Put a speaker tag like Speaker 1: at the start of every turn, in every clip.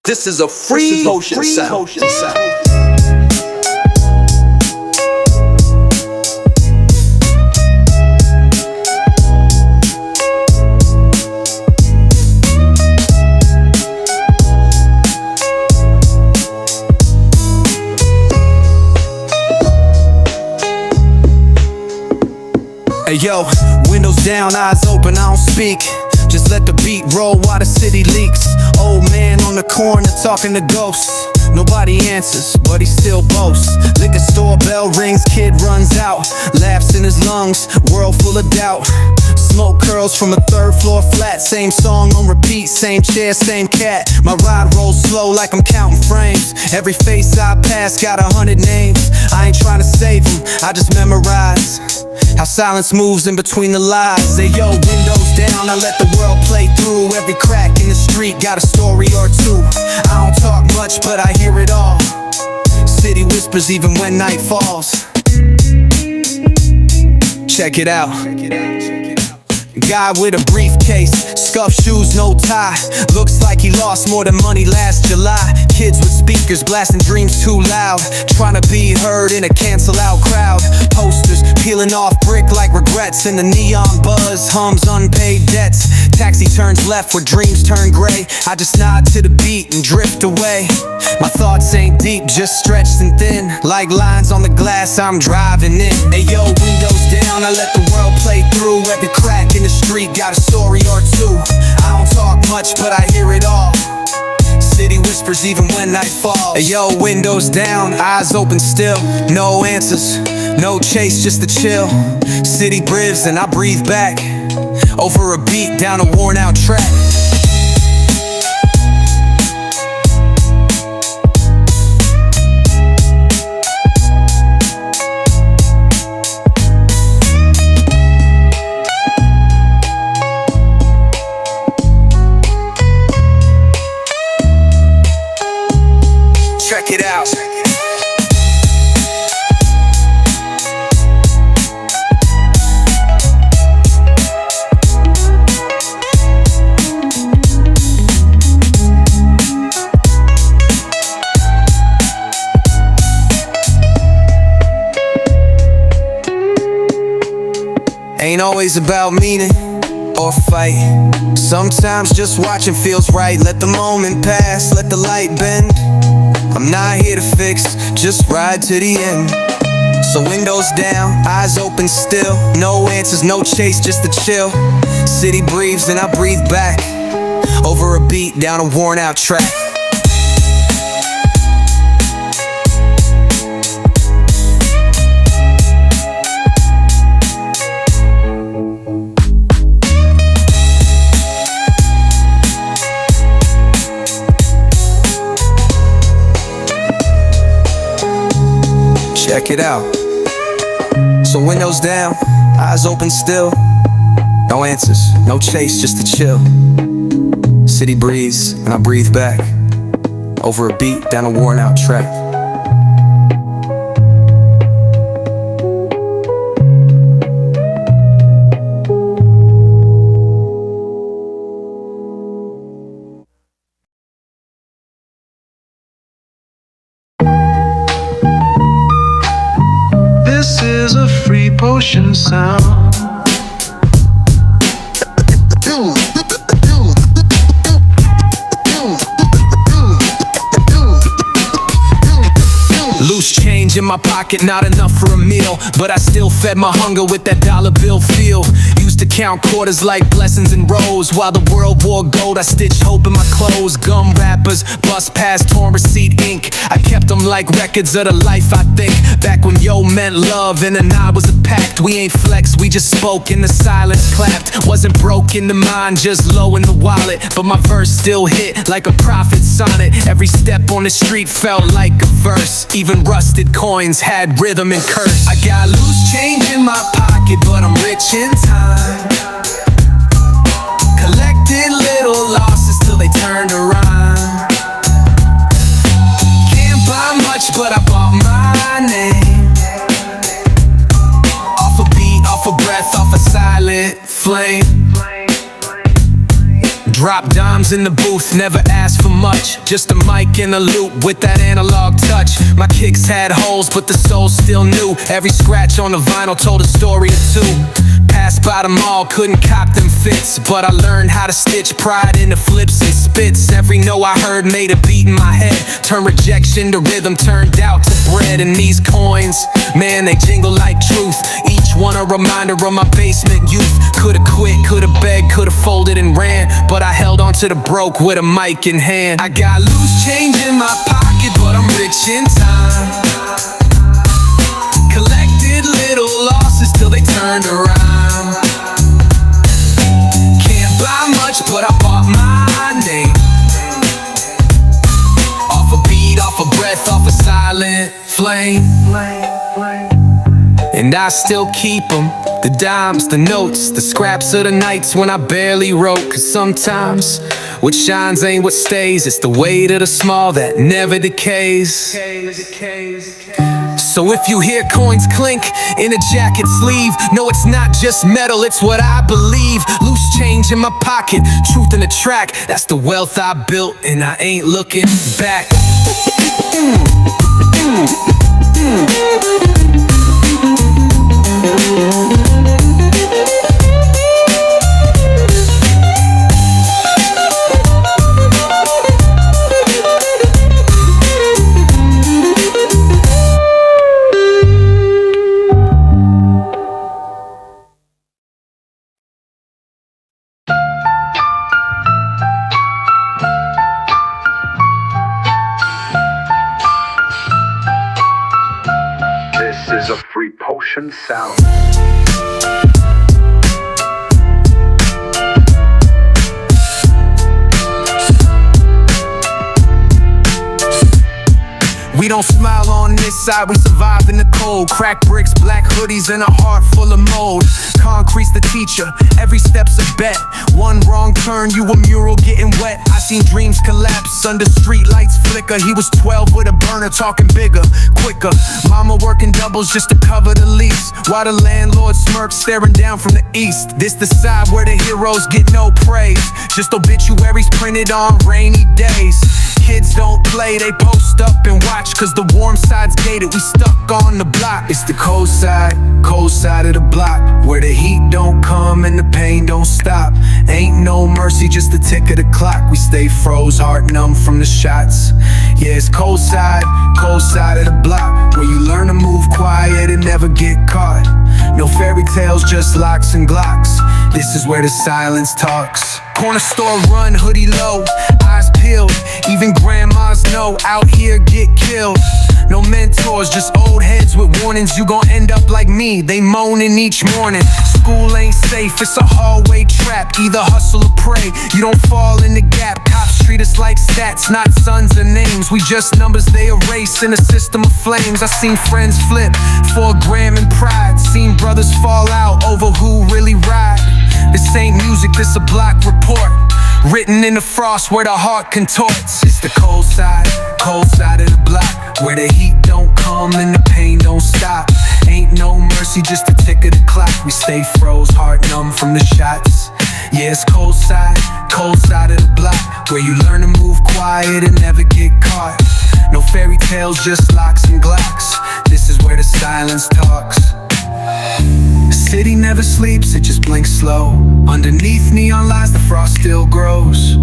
Speaker 1: This is a Freepotion sound.
Speaker 2: Hey yo, windows down, eyes open, I don't speak. Just let the beat roll while the city leaks. Old man on the corner talking to ghosts. Nobody answers, but he still boasts. Liquor store bell rings, kid runs out. Laughs in his lungs, world full of doubt. Smoke curls from a third floor flat. Same song on repeat, same chair, same cat. My ride rolls slow like I'm counting frames. Every face I pass got 100 names. I ain't trying to save them, I just memorize how silence moves in between the lies. Say yo, windows down, I let the world play through. Every crack in the street got a story or two. I don't talk much, but I hear it all. City whispers even when night falls. Check it out. Guy with a briefcase, scuffed shoes, no tie. Looks like he lost more than money last July. Kids with speakers blasting dreams too loud, trying to be heard in a cancel out crowd. Posters peeling off brick like regrets, and the neon buzz hums unpaid debts. Taxi turns left where dreams turn gray. I just nod to the beat and drift away. My thoughts ain't deep, just stretched and thin, like lines on the glass I'm driving in. Hey yo, windows down, I let the world play through. Every crack in the street got a story or two. I don't talk much, but I hear it all. City whispers even when night falls. Hey yo, windows down, eyes open still. No answers, no chase, just a chill. City breathes and I breathe back over a beat down a worn out track. Check it out. Ain't always about meaning or fight. Sometimes just watching feels right. Let the moment pass, let the light bend. I'm not here to fix, just ride to the end. So windows down, eyes open still. No answers, no chase, just a chill. City breathes and I breathe back over a beat down a worn out track. Check it out. So windows down, eyes open still. No answers, no chase, just a chill. City breathes and I breathe back over a beat down a worn out track.
Speaker 3: This is a Freepotion sound.
Speaker 2: Loose change in my pocket, not enough for a meal, but I still fed my hunger with that dollar bill feel. Used to count quarters like blessings in rows, while the world wore gold, I stitched hope in my clothes. Gum wrappers, bus pass, torn receipt ink, I kept them like records of the life I think. Back when yo meant love and an I was a pact. We ain't flex, we just spoke and the silence clapped. Wasn't broke in the mind, just low in the wallet, but my verse still hit like a prophet sonnet. Every step on the street felt like a verse. Even rusted coins had rhythm and curse. I got loose change in my pocket, but I'm rich in time. Collected little losses till they turned around. Can't buy much, but I bought my name. Off a beat, off a breath, off a silent flame. Drop dimes times in the booth, never asked for much. Just a mic and a loop with that analog touch. My kicks had holes, but the soul still new. Every scratch on the vinyl told a story or two. Passed by them all, couldn't cop them fits, but I learned how to stitch pride into flips and spits. Every no I heard made a beat in my head. Turned rejection to rhythm, turned out to bread. And these coins, man, they jingle like truth. Each one a reminder of my basement youth. Could've quit, could've begged, could've folded and ran, but I held on to the broke with a mic in hand. I got loose change in my pocket, but I'm rich in time. Collected little losses till they turned around. Can't buy much, but I bought my name. Off a beat, off a breath, off a silent flame. And I still keep them, the dimes, the notes, the scraps of the nights when I barely wrote. Cause sometimes what shines ain't what stays. It's the weight of the small that never decays. So if you hear coins clink in a jacket sleeve, no, it's not just metal, it's what I believe. Loose change in my pocket, truth in the track. That's the wealth I built and I ain't looking back.
Speaker 1: This is a Freepotion sound.
Speaker 2: We don't smile on this side, we survive in the cold. Crack bricks, black hoodies, and a heart full of mold. Concrete's the teacher, every step's a bet. One wrong turn, you a mural getting wet. I seen dreams collapse under street lights flicker. He was 12 with a burner, talking bigger, quicker. Mama working doubles just to cover the lease, while the landlord smirks, staring down from the east. This the side where the heroes get no praise, just obituaries printed on rainy days. Kids don't play, they post up and watch, cause the warm side's gated, we stuck on the block. It's the cold side of the block, where the heat don't come and the pain don't stop. Ain't no mercy, just the tick of the clock. We stay froze, heart numb from the shots. Yeah, it's cold side of the block, where you learn to move quiet and never get caught. No fairy tales, just locks and glocks. This is where the silence talks. Corner store run, hoodie low, eyes peeled. Even grandmas know out here get killed. No mentors, just old heads with warnings. You gon' end up like me, they moaning each morning. School ain't safe, it's a hallway trap. Either hustle or pray, you don't fall in the gap. Cops treat us like stats, not sons or names. We just numbers they erase in a system of flames. I seen friends flip for a gram in pride. Seen brothers fall out over who really ride. This ain't music, this a block report, written in the frost where the heart contorts. It's the cold side of the block, where the heat don't come and the pain don't stop. Ain't no mercy, just the tick of the clock. We stay froze, heart numb from the shots. Yeah, it's cold side of the block, where you learn to move quiet and never get caught. No fairy tales, just locks and glocks. This is where the silence talks. City never sleeps, it just blinks slow. Underneath neon lights, the frost still grows.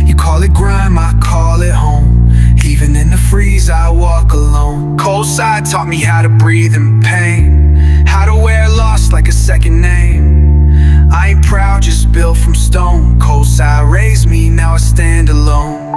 Speaker 2: You call it grime, I call it home. Even in the freeze, I walk alone. Cold side taught me how to breathe in pain, how to wear loss like a second name. I ain't proud, just built from stone. Cold side raised me, now I stand alone.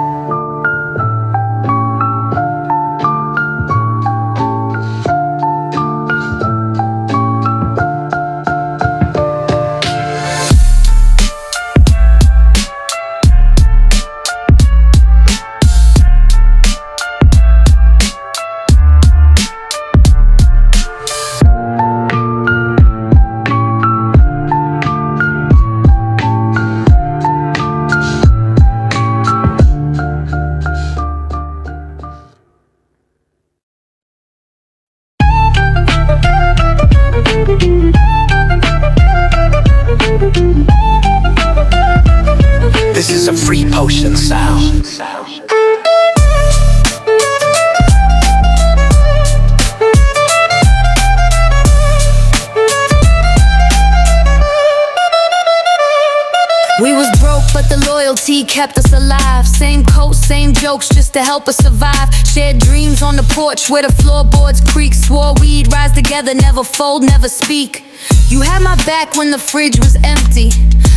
Speaker 4: kept us alive. Same coat, same jokes just to help us survive. Shared dreams on the porch where the floorboards creak. Swore we'd rise together, never fold, never speak. You had my back when the fridge was empty.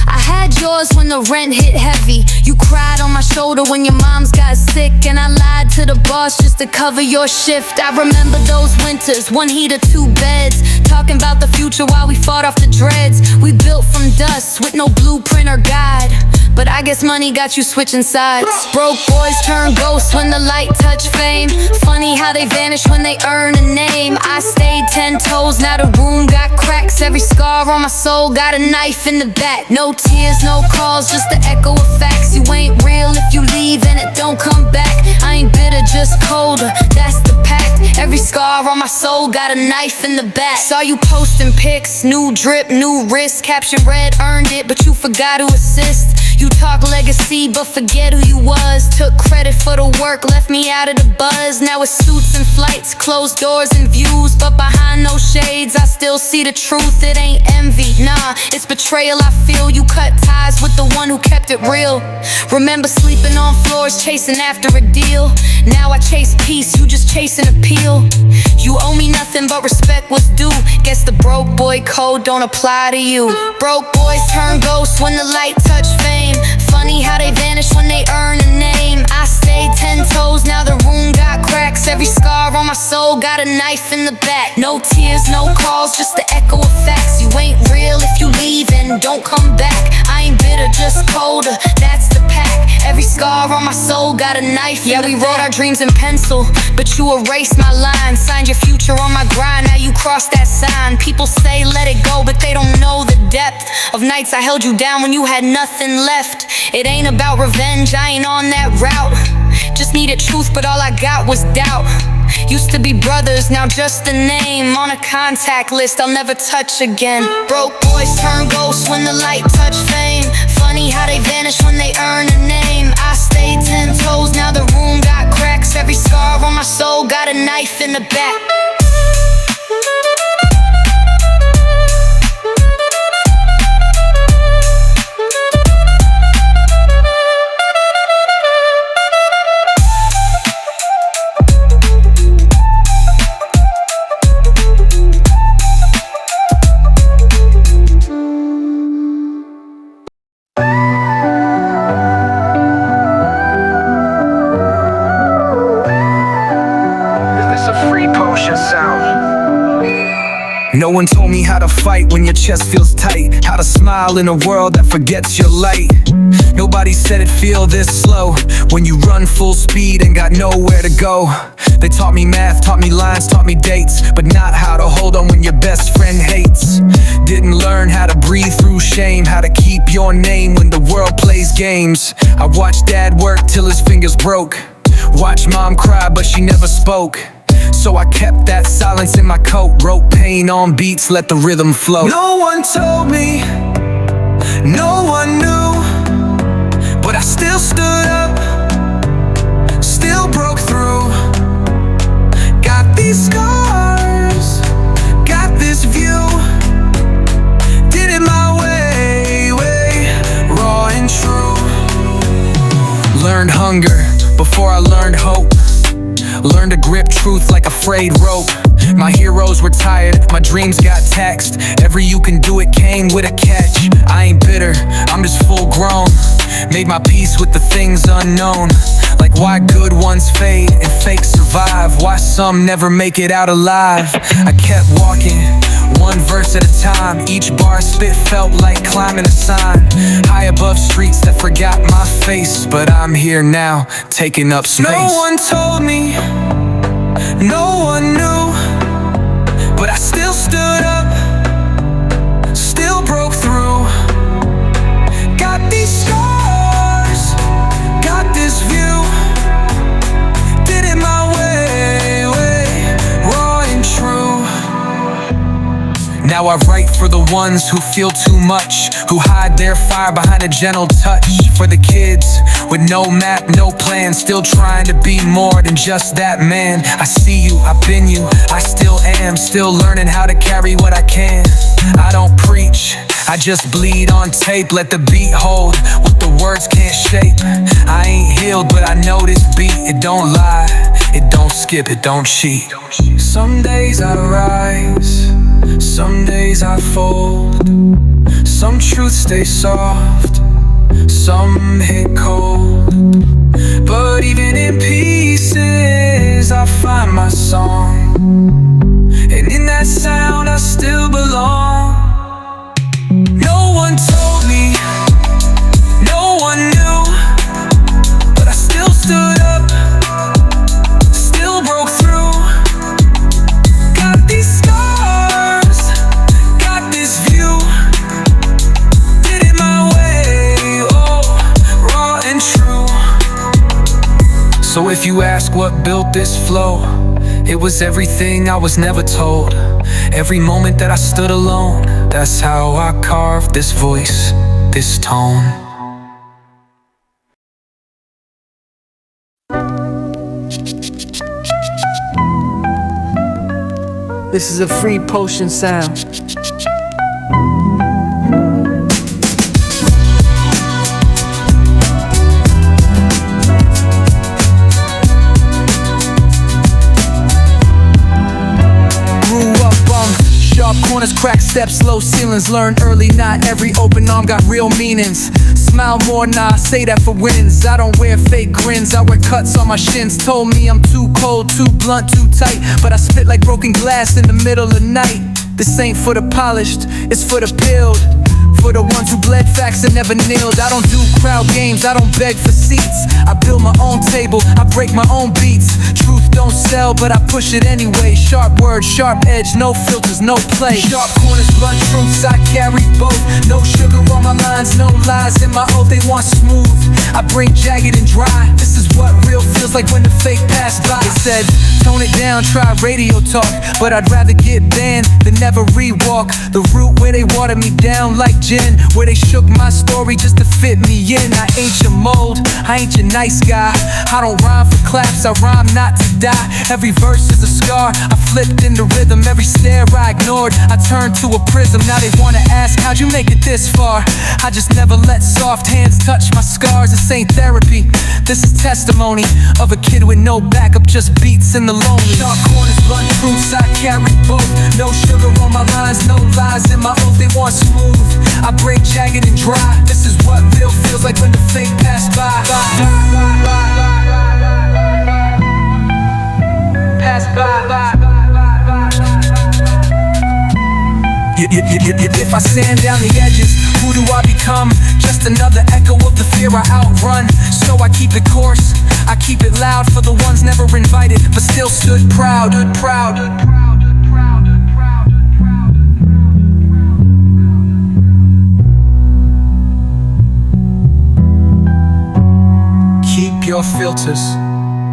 Speaker 4: I had yours when the rent hit heavy. You cried on my shoulder when your moms got sick, and I lied to the boss just to cover your shift. I remember those winters, 1 heater, 2 beds, talking about the future while we fought off the dreads. We built from dust with no blueprint or guide, but I guess money got you switching sides. Broke boys turn ghosts when the light touch fame. Funny how they vanish when they earn a name. I stayed 10 toes, now the room got cracks. Every scar on my soul got a knife in the back. No tears, no calls, just the echo of facts. You ain't real if you leave and it don't come back. I ain't bitter, just colder, that's the pact. Every scar on my soul got a knife in the back. Saw you posting pics, new drip, new wrist. Caption read, earned it, but you forgot to assist. You talk legacy, but forget who you was. Took credit for the work, left me out of the buzz. Now it's suits and flights, closed doors and views, but behind those shades, I still see the truth. It ain't envy, nah, it's betrayal. I feel you cut ties with the one who kept it real. Remember sleeping on floors, chasing after a deal. Now I chase peace, you just chasing appeal. You owe me nothing but respect was due. Guess the broke boy code don't apply to you. Broke boys turn ghosts when the light touch fame. Funny how they vanish when they earn a name. I stayed 10 toes, now the room got cracks. Every scar on my soul got a knife in the back. No tears, no calls, just the echo of facts. You ain't real if you leave and don't come back. I ain't bitter, just colder, that's the pact. Every scar on my soul got a knife in the back. Yeah, we wrote our dreams in pencil, but you erased my line. Signed your future on my grind, now you crossed that sign. People say let it go, but they don't know the depth of nights I held you down when you had nothing left. It ain't about revenge, I ain't on that route. Just needed truth, but all I got was doubt. Used to be brothers, now just a name on a contact list I'll never touch again. Broke boys turn ghosts when the light touch fame. Funny how they vanish when they earn a name. I stayed 10 toes, now the room got cracks. Every scar on my soul got a knife in the back.
Speaker 2: No one told me how to fight when your chest feels tight, how to smile in a world that forgets your light. Nobody said it feel this slow when you run full speed and got nowhere to go. They taught me math, taught me lines, taught me dates, but not how to hold on when your best friend hates. Didn't learn how to breathe through shame, how to keep your name when the world plays games. I watched dad work till his fingers broke, watched mom cry but she never spoke. So I kept that silence in my coat, wrote pain on beats, let the rhythm flow. No one told me, no one knew, but I still stood up, still broke through. Got these scars, got this view, did it my way, raw and true. Learned hunger before I learned hope. Learned to grip truth like a frayed rope. My heroes were tired, my dreams got taxed. Every you can do it came with a catch. I ain't bitter, I'm just full grown. Made my peace with the things unknown. Like why good ones fade and fake survive, why some never make it out alive. I kept walking, one verse at a time. Each bar spit felt like climbing a sign. High above streets that forgot my face, but I'm here now, taking up space. No one told me, no one knew, but I still stood up, still broke through. Got these scars, got this view, did it my way, raw and true. Now I write for the ones who feel too much, who hide their fire behind a gentle touch. For the kids with no map, no plan, still trying to be more than just that man. I see you, I've been you, I still am, still learning how to carry what I can. I don't preach, I just bleed on tape, let the beat hold what the words can't shape. I ain't healed, but I know this beat, it don't lie, it don't skip, it don't cheat. Some days I rise, some days I fold. Some truths stay soft, some hit cold. But even in pieces I find my song, and in that sound I still belong. No one told me, no one knew, but I still stood up, still broke through. Got these scars, got this view, did it my way, oh, raw and true. So if you ask what built this flow, it was everything I was never told. Every moment that I stood alone, that's how I carved this voice, this tone.
Speaker 5: This is a Freepotion sound. Sharp corners, cracked steps, low ceilings. Learned early, not every open arm got real meanings. Smile more, nah, I say that for wins. I don't wear fake grins, I wear cuts on my shins. Told me I'm too cold, too blunt, too tight, but I spit like broken glass in the middle of the night. This ain't for the polished, it's for the peeled, for the ones who bled facts and never kneeled. I don't do crowd games, I don't beg for seats. I build my own table, I break my own beats. Truth don't sell, but I push it anyway. Sharp words, sharp edge, no filters, no play. Sharp corners, blunt truths, I carry both. No sugar on my lines, no lies in my oath. They want smooth, I bring jagged and dry. This is what real feels like when the fake pass by. They said, tone it down, try radio talk, but I'd rather get banned than never rewalk the route where they watered me down like gin, where they shook my story just to fit me in. I ain't your mold, I ain't your nice guy. I don't rhyme for claps, I rhyme not to die. Every verse is a scar, I flipped into rhythm. Every stare I ignored, I turned to a prism. Now they wanna ask, how'd you make it this far? I just never let soft hands touch my scars. This ain't therapy, this is testimony of a kid with no backup, just beats in the lonely. Dark corners, blunt truths, I carry both. No sugar on my lines, no lies in my oath. They want smooth, I break jagged and dry. This is what real feels like when the fake pass by. Pass by. If I sand down the edges, who do I become? Just another echo of the fear I outrun. So I keep it coarse, I keep it loud for the ones never invited, but still stood proud. Keep your filters,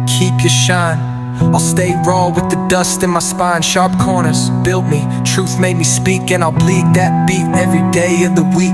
Speaker 5: keep your shine. I'll stay raw with the dust in my spine. Sharp corners built me, truth made me speak, and I'll bleed that beat every day of the week.